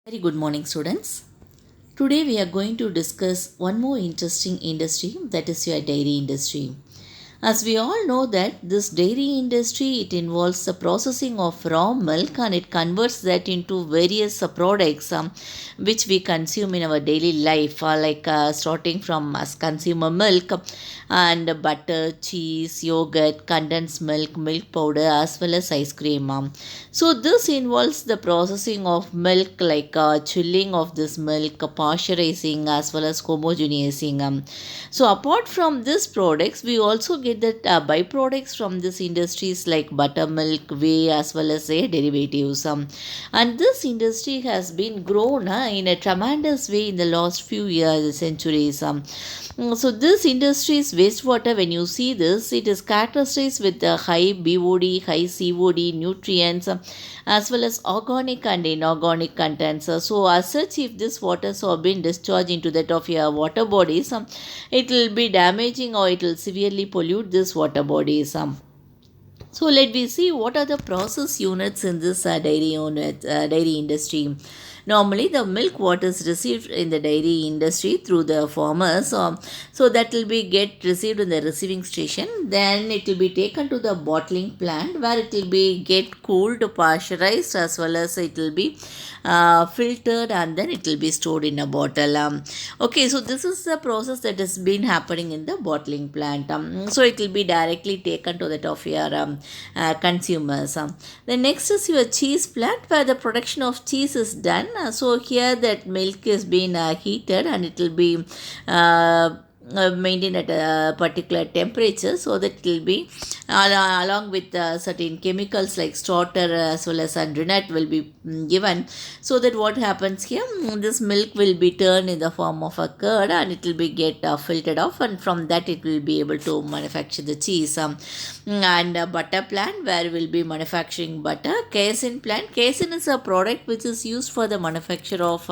Very good morning, students. Today we are going to discuss one more interesting industry, that is your dairy industry. As we all know that this dairy industry, it involves the processing of raw milk and it converts that into various products which we consume in our daily life, starting from as consumer milk and butter, cheese, yogurt, condensed milk, milk powder, as well as ice cream. So this involves the processing of milk, chilling of this milk, pasteurizing, as well as homogenizing. So apart from these products, we also get that byproducts from this industries like buttermilk, whey, as well as derivatives. And this industry has been grown in a tremendous way in the last few years, centuries. So this industry's wastewater, when you see this, it is characterized with the high BOD, high COD nutrients, as well as organic and inorganic contents. So as such, if this waters have been discharged into that of your water bodies, it will be damaging or it will severely pollute this water bodies. So let me see what are the process units in this dairy industry. Normally, the milk what is received in the dairy industry through the farmers, so that will be get received in the receiving station. Then it will be taken to the bottling plant where it will be get cooled, pasteurized, as well as it will be filtered, and then it will be stored in a bottle. Okay, so this is the process that has been happening in the bottling plant. So it will be directly taken to that of your consumers. The next is your cheese plant where the production of cheese is done. So here that milk is being heated and it will be maintained at a particular temperature so that it will be along with certain chemicals like starter as well as adrenaline will be given, so that what happens here, this milk will be turned in the form of a curd and it will be get filtered off, and from that it will be able to manufacture the cheese. And butter plant where we'll be manufacturing butter. Casein plant, casein is a product which is used for the manufacture of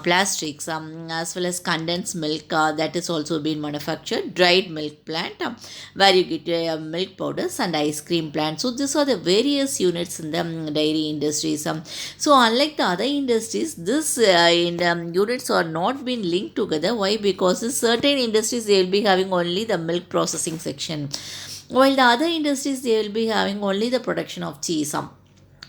plastics, as well as condensed milk, that is also being manufactured. Dried milk plant, where you get milk powders, and ice cream plant. So these are the various units in the dairy industries. So unlike the other industries, this units are not being linked together. Why? Because in certain industries they will be having only the milk processing section, while the other industries they will be having only the production of cheese.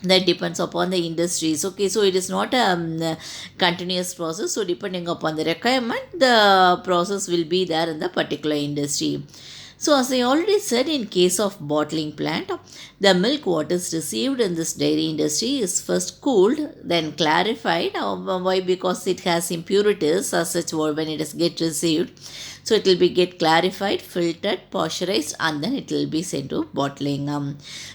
That depends upon the industries. Okay, so it is not a continuous process. So depending upon the requirement, the process will be there in the particular industry. So as I already said, in case of bottling plant, the milk what is received in this dairy industry is first cooled, then clarified. Why? Because it has impurities as such when it is get received. So it will be get clarified, filtered, pasteurized, and then it will be sent to bottling.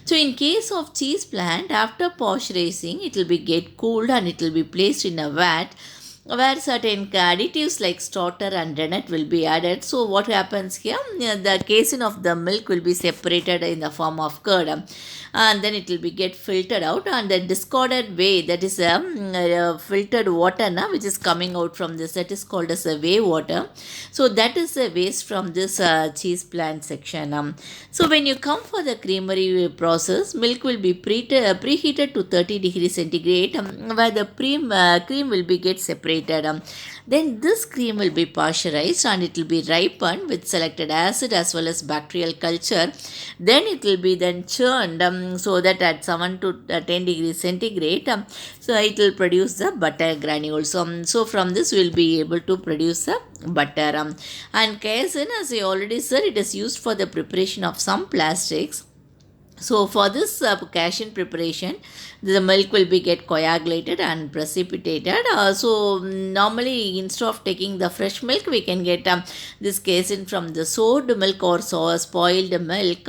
So in case of cheese plant, after pasteurizing, it will be get cooled and it will be placed in a vat where certain additives like starter and rennet will be added. So what happens here? The casein of the milk will be separated in the form of curd, and then it will be get filtered out, and the discarded whey, that is filtered water which is coming out from this, that is called as a whey water. So that is the waste from this cheese plant section. So when you come for the creamery process, milk will be preheated to 30 degrees centigrade, where the cream will be get separated. Then this cream will be pasteurized and it will be ripened with selected acid as well as bacterial culture. Then it will be then churned, so that at 7 to 10 degrees centigrade, so it will produce the butter granules. So from this we will be able to produce the butter. And casein, as I already said, it is used for the preparation of some plastics. So for this casein preparation, the milk will be get coagulated and precipitated. So normally instead of taking the fresh milk, we can get this casein from the sold milk or spoiled milk.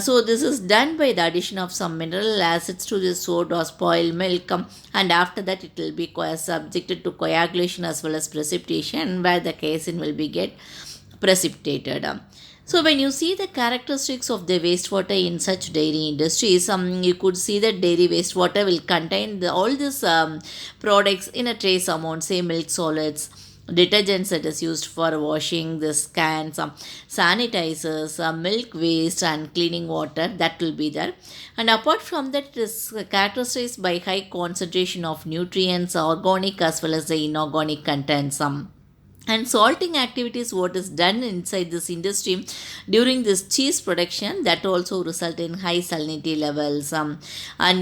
So this is done by the addition of some mineral acids to the sold or spoiled milk, and after that it will be subjected to coagulation as well as precipitation, where the casein will be get precipitated. So when you see the characteristics of the wastewater in such dairy industries, you could see that dairy wastewater will contain all these products in a trace amount, say milk solids, detergents that is used for washing this cans, sanitizers, milk waste and cleaning water, that will be there. And apart from that, it is characterized by high concentration of nutrients, organic as well as the inorganic contents. And salting activities what is done inside this industry during this cheese production, that also result in high salinity levels. And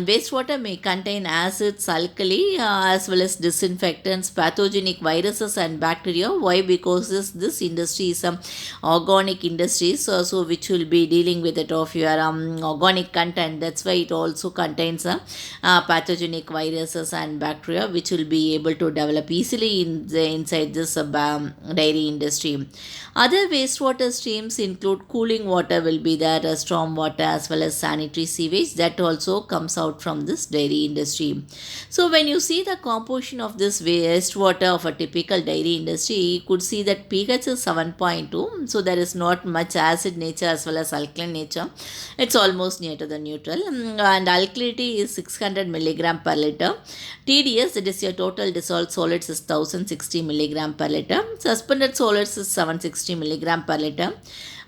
wastewater may contain acids, alkali, as well as disinfectants, pathogenic viruses and bacteria. Why? Because this industry is organic industry, so which will be dealing with it of your organic content. That's why it also contains pathogenic viruses and bacteria which will be able to develop easily inside this dairy industry. Other wastewater streams include cooling water will be there, storm water as well as sanitary sewage that also comes out from this dairy industry. So when you see the composition of this wastewater of a typical dairy industry, you could see that pH is 7.2, so there is not much acid nature as well as alkaline nature. It's almost near to the neutral. And alkalinity is 600 milligram per liter. TDS, that is your total dissolved solids, is 1060 milligram per liter. Suspended solids is 760 milligram per liter.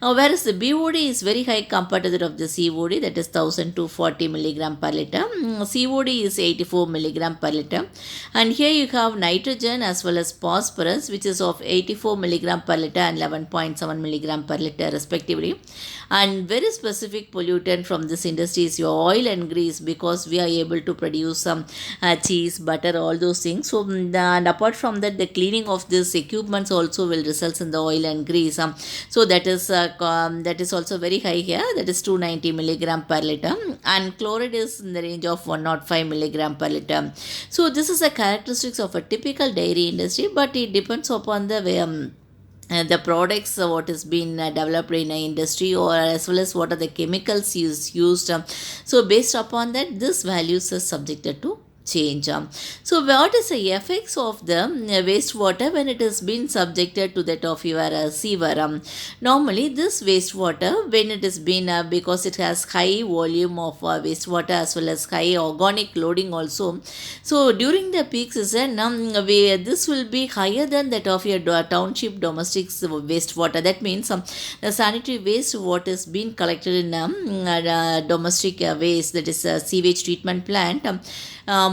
Whereas the BOD is very high compared to that of the COD, that is 1240 milligram per liter. COD is 84 milligram per liter. And here you have nitrogen as well as phosphorus, which is of 84 milligram per liter and 11.7 milligram per liter respectively. And very specific pollutant from this industry is your oil and grease, because we are able to produce some cheese, butter, all those things. So and apart from that, the cleaning of this equipments also will result in the oil and grease. So that is also very high here, that is 290 milligram per liter, and chloride is in the range of 105 milligram per liter. So this is a characteristics of a typical dairy industry, but it depends upon the way the products what is being developed in an industry, or as well as what are the chemicals used. So based upon that, this values are subjected to change. So what is the effects of the wastewater when it has been subjected to that of your sewer? Normally this wastewater, when it has been because it has high volume of wastewater as well as high organic loading also, so during the peak season this will be higher than that of your township domestic wastewater. That means the sanitary waste what is being collected in domestic waste, that is sewage treatment plant,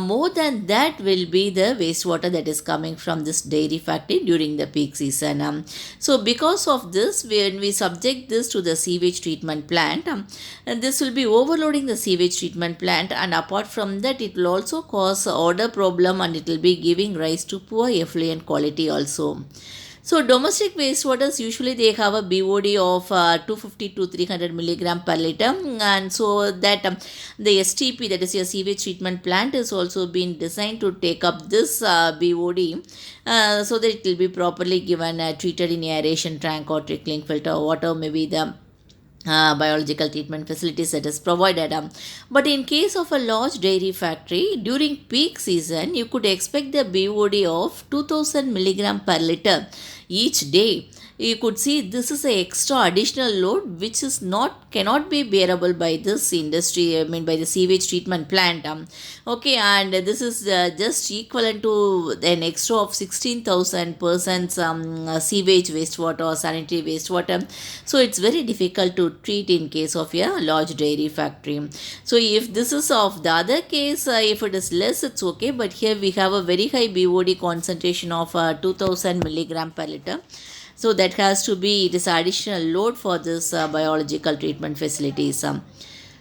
more than that will be the wastewater that is coming from this dairy factory during the peak season. So because of this, when we subject this to the sewage treatment plant, and this will be overloading the sewage treatment plant, and apart from that, it will also cause odor problem, and it will be giving rise to poor effluent quality also. So domestic wastewaters usually they have a BOD of 250 to 300 milligram per liter, and so that the STP, that is your sewage treatment plant, is also been designed to take up this BOD, so that it will be properly given treated in aeration tank or trickling filter or whatever may be the biological treatment facilities that is provided. But in case of a large dairy factory, during peak season, you could expect the BOD of 2000 milligram per liter each day. You could see this is a extra additional load which is cannot be bearable by this industry, I mean by the sewage treatment plant. Okay, and this is just equivalent to an extra of 16,000 persons sewage wastewater or sanitary wastewater. So it's very difficult to treat in case of a large dairy factory. So if this is of the other case, if it is less, it's okay, but here we have a very high BOD concentration of 2000 milligram per liter. So that has to be, it is additional load for this biological treatment facilities.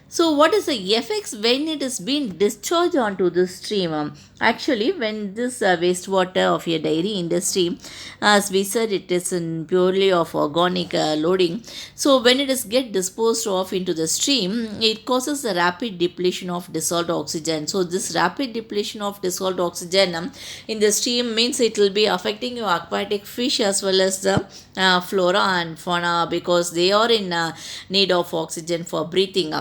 So what is the effects when it is being discharged onto the stream? Actually, when this wastewater of your dairy industry, as we said, it is in purely of organic loading. So when it is get disposed off into the stream, it causes a rapid depletion of dissolved oxygen. So this rapid depletion of dissolved oxygen in the stream means it will be affecting your aquatic fish as well as the flora and fauna, because they are in need of oxygen for breathing.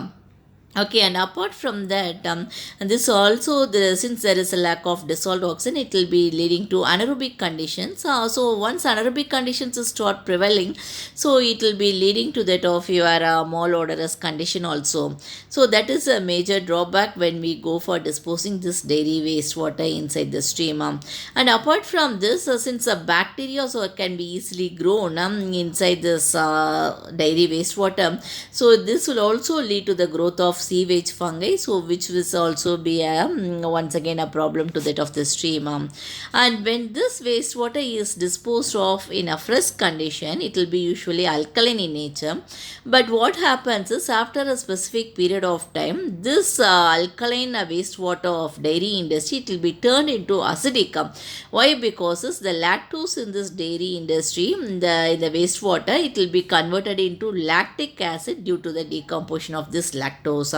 Okay, and apart from that, and this also since there is a lack of dissolved oxygen, it will be leading to anaerobic conditions. So once anaerobic conditions start prevailing, so it will be leading to that of your malodorous condition also. So that is a major drawback when we go for disposing this dairy wastewater inside the stream. And apart from this, since the bacteria also can be easily grown inside this dairy wastewater, so this will also lead to the growth of sewage fungi, so which will also be once again a problem to that of the stream. And when this wastewater is disposed of in a fresh condition, it will be usually alkaline in nature. But what happens is after a specific period of time, this alkaline wastewater of dairy industry, it will be turned into acidic. Why? Because the lactose in this dairy industry, in the wastewater, it will be converted into lactic acid due to the decomposition of this lactose.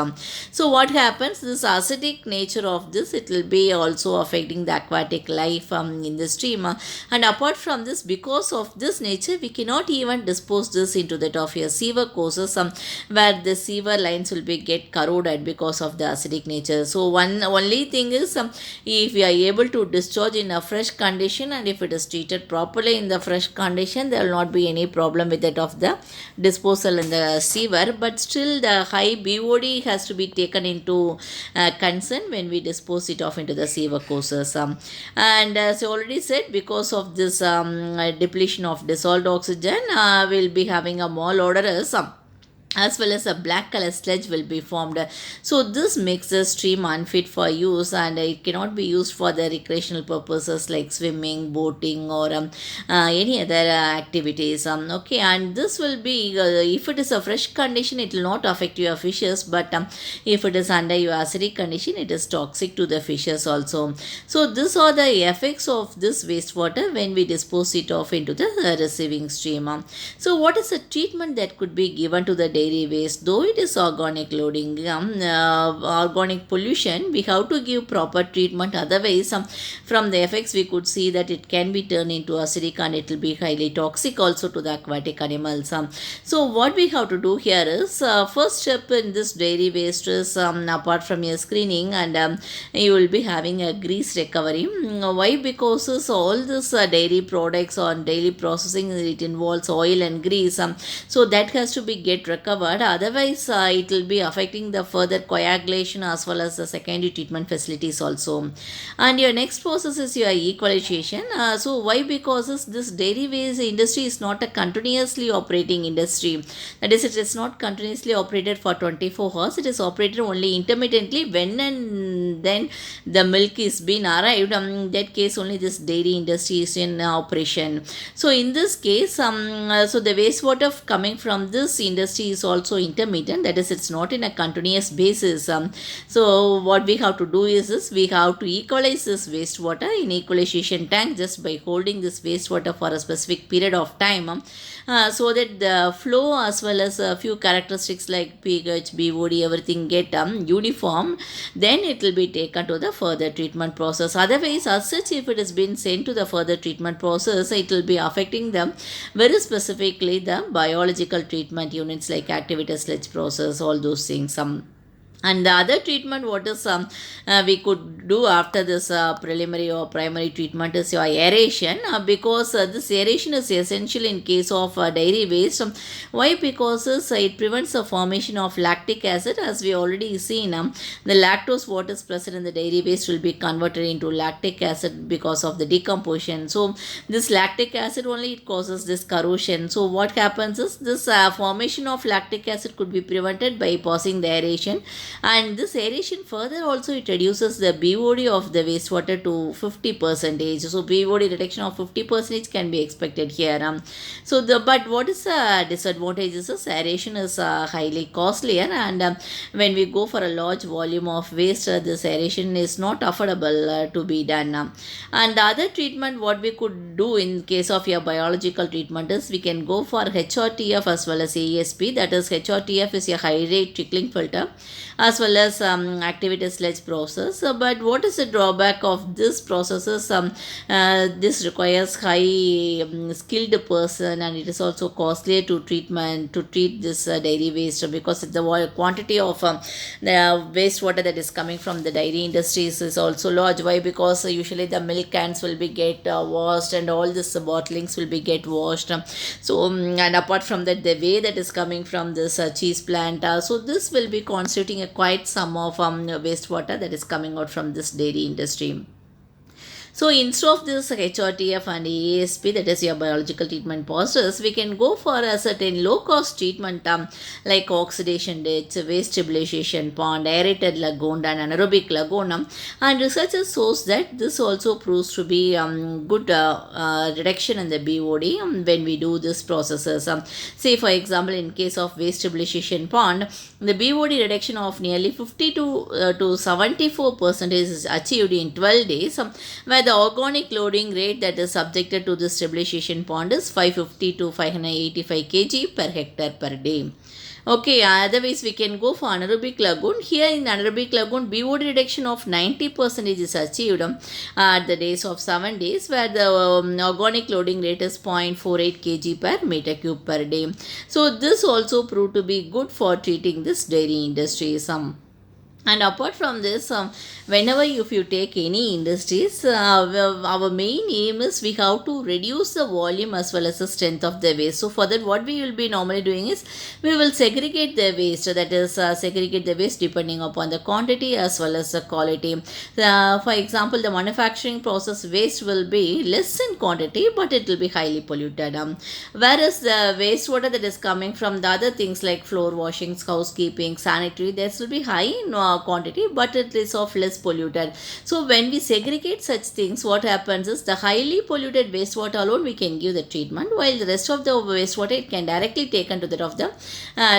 So what happens? This acidic nature of this, it will be also affecting the aquatic life in the stream. And apart from this, because of this nature, we cannot even dispose this into that of your sewer courses, where the sewer lines will be get corroded because of the acidic nature. So one only thing is, if we are able to discharge in a fresh condition, and if it is treated properly in the fresh condition, there will not be any problem with that of the disposal in the sewer. But still the high BOD has to be taken into concern when we dispose it off into the sewer courses. And as I already said, because of this depletion of dissolved oxygen, we'll be having a malodorous as well as a black color sludge will be formed. So this makes the stream unfit for use, and it cannot be used for the recreational purposes like swimming, boating, or any other activities. Okay, and this will be, if it is a fresh condition, it will not affect your fishes, but if it is under your acidic condition, it is toxic to the fishes also. So these are the effects of this wastewater when we dispose it off into the receiving stream. So what is the treatment that could be given to the dairy waste? Though it is organic loading, organic pollution, we have to give proper treatment. Otherwise, from the effects, we could see that it can be turned into acidic, and it will be highly toxic also to the aquatic animals. So what we have to do here is, first step in this dairy waste is, apart from your screening, and you will be having a grease recovery. Why? Because all this dairy products on daily processing, it involves oil and grease. So that has to be get recovered. Otherwise, it will be affecting the further coagulation as well as the secondary treatment facilities also. And your next process is your equalization. So why? Because this dairy waste industry is not a continuously operating industry. That is, it is not continuously operated for 24 hours. It is operated only intermittently when and then the milk is being arrived. In that case only this dairy industry is in operation. So in this case, so the wastewater coming from this industry is also intermittent. That is, it's not in a continuous basis. So what we have to do is this: we have to equalize this wastewater in equalization tank just by holding this wastewater for a specific period of time, so that the flow as well as a few characteristics like pH, BOD, everything get uniform. Then it will be taken to the further treatment process. Otherwise, as such, if it has been sent to the further treatment process, it will be affecting them very specifically the biological treatment units like activated sludge process, all those things. And the other treatment, what is we could do after this preliminary or primary treatment is your aeration, because this aeration is essential in case of dairy waste. Why? Because it prevents the formation of lactic acid. As we already seen, the lactose, what is present in the dairy waste, will be converted into lactic acid because of the decomposition. So this lactic acid only, it causes this corrosion. So what happens is this formation of lactic acid could be prevented by passing the aeration. And this aeration further also, it reduces the BOD of the wastewater to 50%. So BOD reduction of 50% can be expected here. But what is the disadvantage is this: aeration is highly costlier, and when we go for a large volume of waste, this aeration is not affordable to be done. And the other treatment what we could do in case of your biological treatment is, we can go for HRTF as well as ASP. That is, HRTF is a high rate trickling filter, as well as activated sludge process. But what is the drawback of this process is this requires high skilled person, and it is also costlier to treat this dairy waste, because the quantity of the wastewater that is coming from the dairy industries is also large. Why? Because usually the milk cans will be get washed, and all this bottlings will be get washed. And apart from that, the way that is coming from this cheese plant, so this will be constituting a quite sum of wastewater that is coming out from this dairy industry. So instead of this HRTF and ASP, that is your biological treatment process, we can go for a certain low cost treatment like oxidation ditch, waste stabilization pond, aerated lagoon, and anaerobic lagoon. And researchers shows that this also proves to be good reduction in the BOD when we do this processes. Say for example, in case of waste stabilization pond, the BOD reduction of nearly 50 to 74% is achieved in 12 days, where the organic loading rate that is subjected to the stabilization pond is 550 to 585 kg per hectare per day. Okay, otherwise we can go for anaerobic lagoon. Here in anaerobic lagoon, BOD reduction of 90% is achieved at the days of 7 days, where the organic loading rate is 0.48 kg per meter cube per day. So this also proved to be good for treating this dairy industry. And apart from this, whenever if you take any industries, our main aim is we have to reduce the volume as well as the strength of the waste. So for that, what we will be normally doing is we will segregate the waste, that is segregate the waste depending upon the quantity as well as the quality. For example, the manufacturing process waste will be less in quantity, but it will be highly polluted. Whereas the wastewater that is coming from the other things like floor washings, housekeeping, sanitary, this will be high in quantity, but it is of less polluted. So when we segregate such things, what happens is the highly polluted wastewater alone we can give the treatment, while the rest of the wastewater it can directly taken to that of the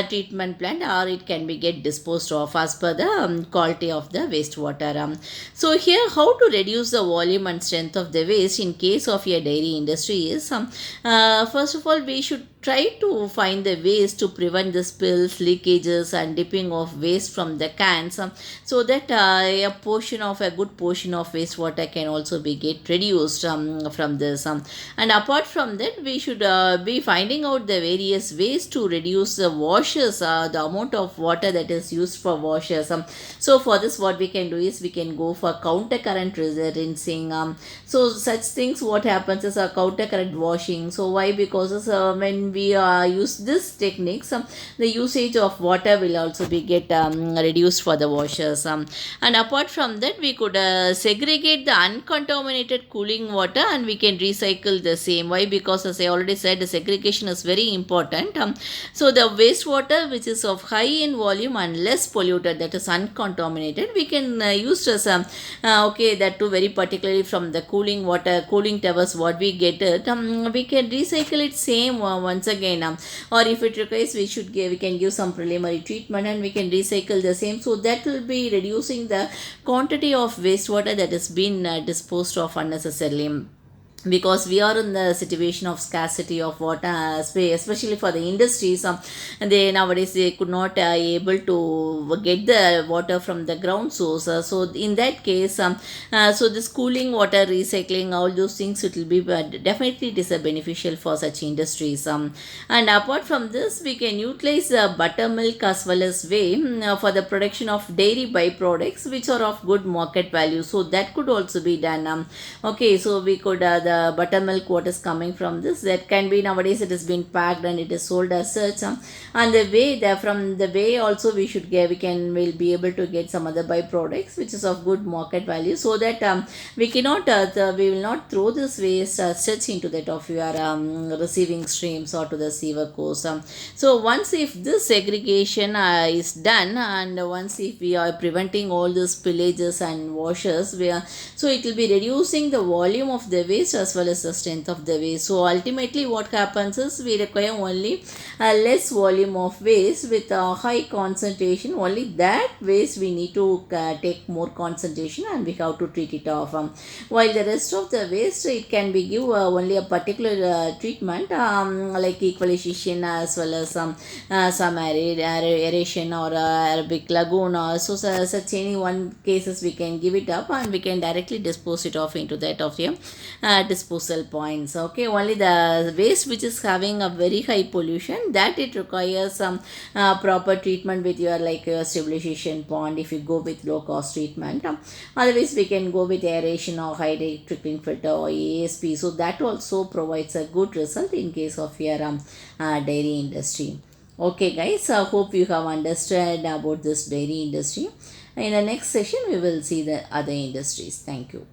treatment plant, or it can be get disposed of as per the quality of the wastewater. So here, how to reduce the volume and strength of the waste in case of your dairy industry is first of all, we should try to find the ways to prevent the spills, leakages, and dipping of waste from the cans, so that a good portion of wastewater can also be get reduced from this. And apart from that, we should be finding out the various ways to reduce the washes, the amount of water that is used for washes. So for this, what we can do is we can go for counter current rinsing. So such things, what happens is a counter current washing. So why? Because when we use this techniques, the usage of water will also be get reduced for the washers. And apart from that, we could segregate the uncontaminated cooling water, and we can recycle the same. Why? Because as I already said, the segregation is very important. So the wastewater which is of high in volume and less polluted, that is uncontaminated, we can use as okay, that too very particularly from the cooling water, cooling towers what we get it, we can recycle it same once again. Or if it requires, we can give some preliminary treatment and we can recycle the same. So that will be reducing the quantity of wastewater that has been disposed of unnecessarily, because we are in the situation of scarcity of water, especially for the industries. They nowadays they could not able to get the water from the ground source. So in that case, so this cooling water, recycling, all those things, it will be definitely it is a beneficial for such industries. And apart from this, we can utilize buttermilk as well as whey for the production of dairy byproducts which are of good market value. So that could also be done. Okay, so we could the buttermilk, what is coming from this, that can be nowadays it has been packed and it is sold as such. And the way from the way also we will be able to get some other byproducts which is of good market value, so that we cannot we will not throw this waste such into that of your receiving streams or to the sewer course. So once if this segregation is done, and once if we are preventing all the spillages and washes, so it will be reducing the volume of the waste as well as the strength of the waste. So ultimately what happens is we require only a less volume of waste with a high concentration. Only that waste we need to take more concentration, and we have to treat it off. While the rest of the waste, it can be give only a particular treatment, like equalization as well as some aeration or Arabic lagoon, or so such any one cases we can give it up, and we can directly dispose it off into that of the disposal points. Okay, only the waste which is having a very high pollution, that it requires some proper treatment with your like your stabilization pond if you go with low cost treatment. Otherwise we can go with aeration or high rate trickling filter or ASP, so that also provides a good result in case of your dairy industry. Okay guys, I hope you have understood about this dairy industry. In the next session we will see the other industries. Thank you.